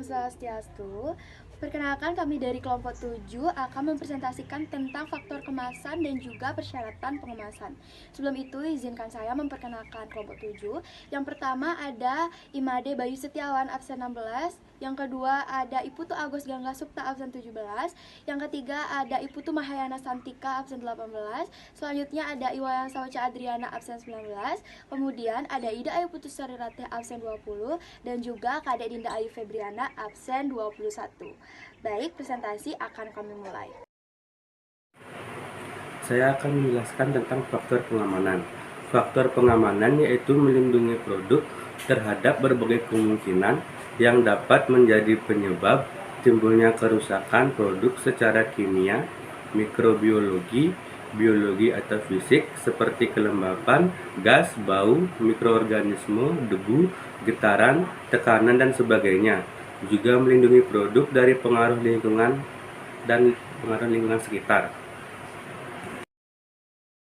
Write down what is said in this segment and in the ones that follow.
Swastiastu. Perkenalkan, kami dari kelompok 7 akan mempresentasikan tentang faktor kemasan dan juga persyaratan pengemasan. Sebelum itu, izinkan saya memperkenalkan kelompok 7. Yang pertama ada Imade Bayu Setiawan absen 16, yang kedua ada Iputu Agus Gangga Supta absen 17, yang ketiga ada Iputu Mahayana Santika absen 18, selanjutnya ada Iwayan Sauca Adriana absen 19, kemudian ada Ida Ayu Putusari Ratih absen 20, dan juga Kadek Dinda Ayu Febriana absen 21. Baik, presentasi akan kami mulai. Saya akan menjelaskan tentang faktor pengamanan. Faktor pengamanan yaitu melindungi produk terhadap berbagai kemungkinan yang dapat menjadi penyebab timbulnya kerusakan produk secara kimia, mikrobiologi, biologi atau fisik seperti kelembapan, gas, bau, mikroorganisme, debu, getaran, tekanan, dan sebagainya. Juga melindungi produk dari pengaruh lingkungan dan pengaruh lingkungan sekitar.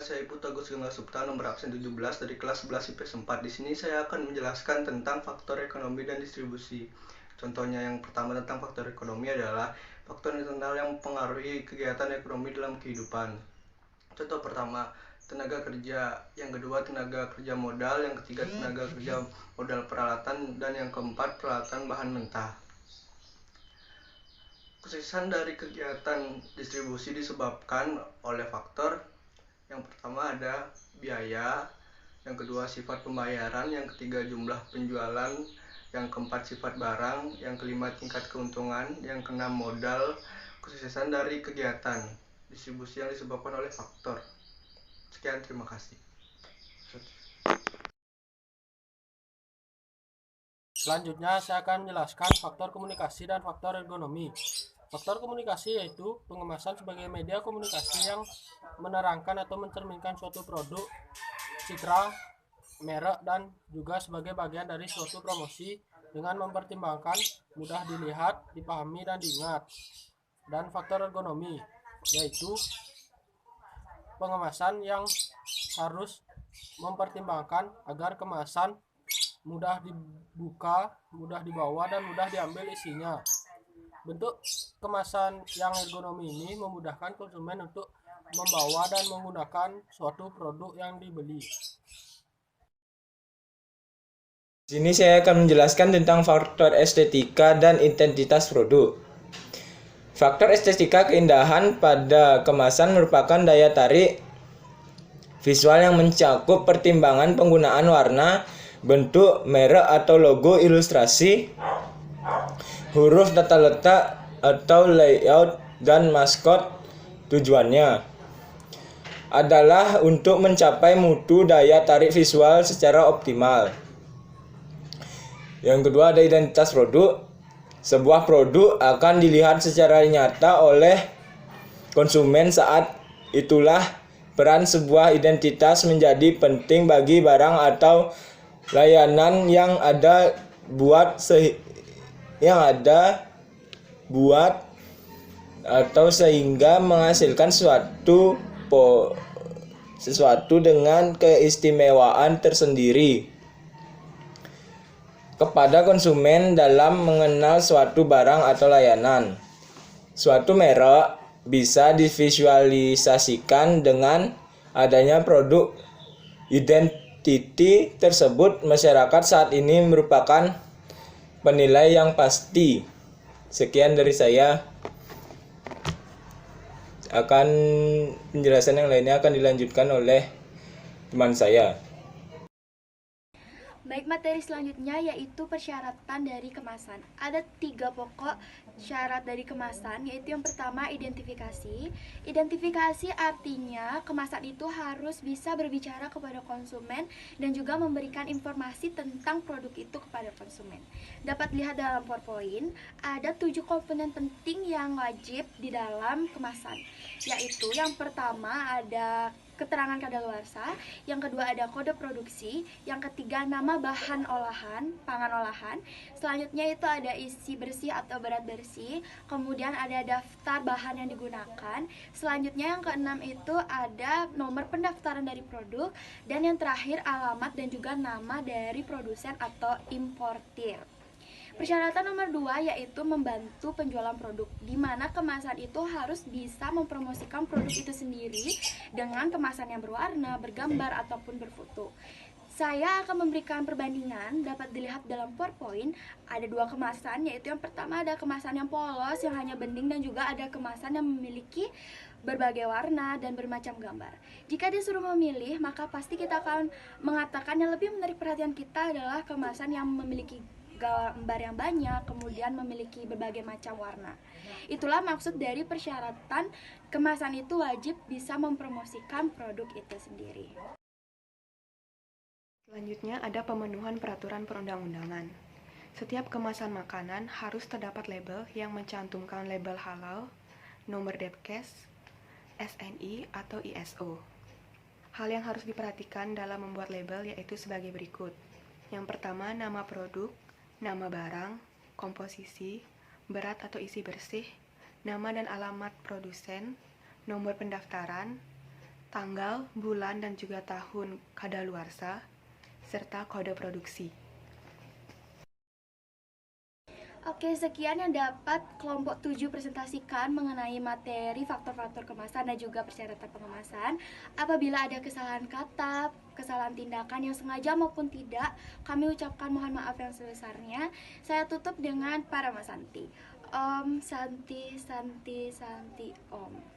Saya Iputu Agus Gangga Supta nomor absen 17 dari kelas 11 IPS 4. Di sini saya akan menjelaskan tentang faktor ekonomi dan distribusi. Contohnya yang pertama tentang faktor ekonomi adalah faktor internal yang mempengaruhi kegiatan ekonomi dalam kehidupan. Contoh pertama, tenaga kerja, yang kedua tenaga kerja modal, yang ketiga tenaga kerja modal peralatan, dan yang keempat peralatan bahan mentah. Kesuksesan dari kegiatan distribusi disebabkan oleh faktor yang pertama ada biaya, yang kedua sifat pembayaran, yang ketiga jumlah penjualan, yang keempat sifat barang, yang kelima tingkat keuntungan, yang keenam modal. Kesuksesan dari kegiatan distribusi yang disebabkan oleh faktor. Sekian, terima kasih. Selanjutnya saya akan menjelaskan faktor komunikasi dan faktor ergonomi. Faktor komunikasi yaitu pengemasan sebagai media komunikasi yang menerangkan atau mencerminkan suatu produk, citra, merek, dan juga sebagai bagian dari suatu promosi dengan mempertimbangkan mudah dilihat, dipahami, dan diingat. Dan faktor ergonomi yaitu pengemasan yang harus mempertimbangkan agar kemasan mudah dibuka, mudah dibawa, dan mudah diambil isinya. Bentuk kemasan yang ergonomi ini memudahkan konsumen untuk membawa dan menggunakan suatu produk yang dibeli. Di sini saya akan menjelaskan tentang faktor estetika dan identitas produk. Faktor estetika keindahan pada kemasan merupakan daya tarik visual yang mencakup pertimbangan penggunaan warna, bentuk, merek atau logo, ilustrasi, huruf, tata letak atau layout, dan maskot. Tujuannya adalah untuk mencapai mutu daya tarik visual secara optimal. Yang kedua ada identitas produk. Sebuah produk akan dilihat secara nyata oleh konsumen, saat itulah peran sebuah identitas menjadi penting bagi barang atau layanan yang ada buat atau sehingga menghasilkan sesuatu dengan keistimewaan tersendiri kepada konsumen dalam mengenal suatu barang atau layanan. Suatu merek bisa divisualisasikan dengan adanya produk identity tersebut. Masyarakat saat ini merupakan penilai yang pasti. Sekian dari saya. Penjelasan yang lainnya akan dilanjutkan oleh teman saya. Baik, materi selanjutnya yaitu persyaratan dari kemasan. Ada 3 pokok syarat dari kemasan, yaitu yang pertama identifikasi. Identifikasi artinya kemasan itu harus bisa berbicara kepada konsumen dan juga memberikan informasi tentang produk itu kepada konsumen. Dapat dilihat dalam PowerPoint, ada 7 komponen penting yang wajib di dalam kemasan, yaitu yang pertama ada keterangan kadaluarsa, yang kedua ada kode produksi, yang ketiga nama bahan olahan, pangan olahan, selanjutnya itu ada isi bersih atau berat bersih, kemudian ada daftar bahan yang digunakan, selanjutnya yang keenam itu ada nomor pendaftaran dari produk, dan yang terakhir alamat dan juga nama dari produsen atau importir. Persyaratan nomor 2 yaitu membantu penjualan produk, di mana kemasan itu harus bisa mempromosikan produk itu sendiri dengan kemasan yang berwarna, bergambar, ataupun berfoto. Saya akan memberikan perbandingan, dapat dilihat dalam PowerPoint. Ada 2 kemasan, yaitu yang pertama ada kemasan yang polos, yang hanya bening, dan juga ada kemasan yang memiliki berbagai warna dan bermacam gambar. Jika disuruh memilih, maka pasti kita akan mengatakan yang lebih menarik perhatian kita adalah kemasan yang memiliki gambar yang banyak, kemudian memiliki berbagai macam warna. Itulah maksud dari persyaratan kemasan itu wajib bisa mempromosikan produk itu sendiri. Selanjutnya ada pemenuhan peraturan perundang-undangan. Setiap kemasan makanan harus terdapat label yang mencantumkan label halal, nomor Depkes, SNI atau ISO. Hal yang harus diperhatikan dalam membuat label yaitu sebagai berikut. Yang pertama, nama produk, nama barang, komposisi, berat atau isi bersih, nama dan alamat produsen, nomor pendaftaran, tanggal, bulan, dan juga tahun kadaluarsa, serta kode produksi. Oke, sekian yang dapat kelompok 7 presentasikan mengenai materi faktor-faktor kemasan dan juga persyaratan pengemasan. Apabila ada kesalahan kata, kesalahan tindakan yang sengaja maupun tidak, kami ucapkan mohon maaf yang sebesarnya. Saya tutup dengan Parama Santi. Om Santi Santi Santi Om.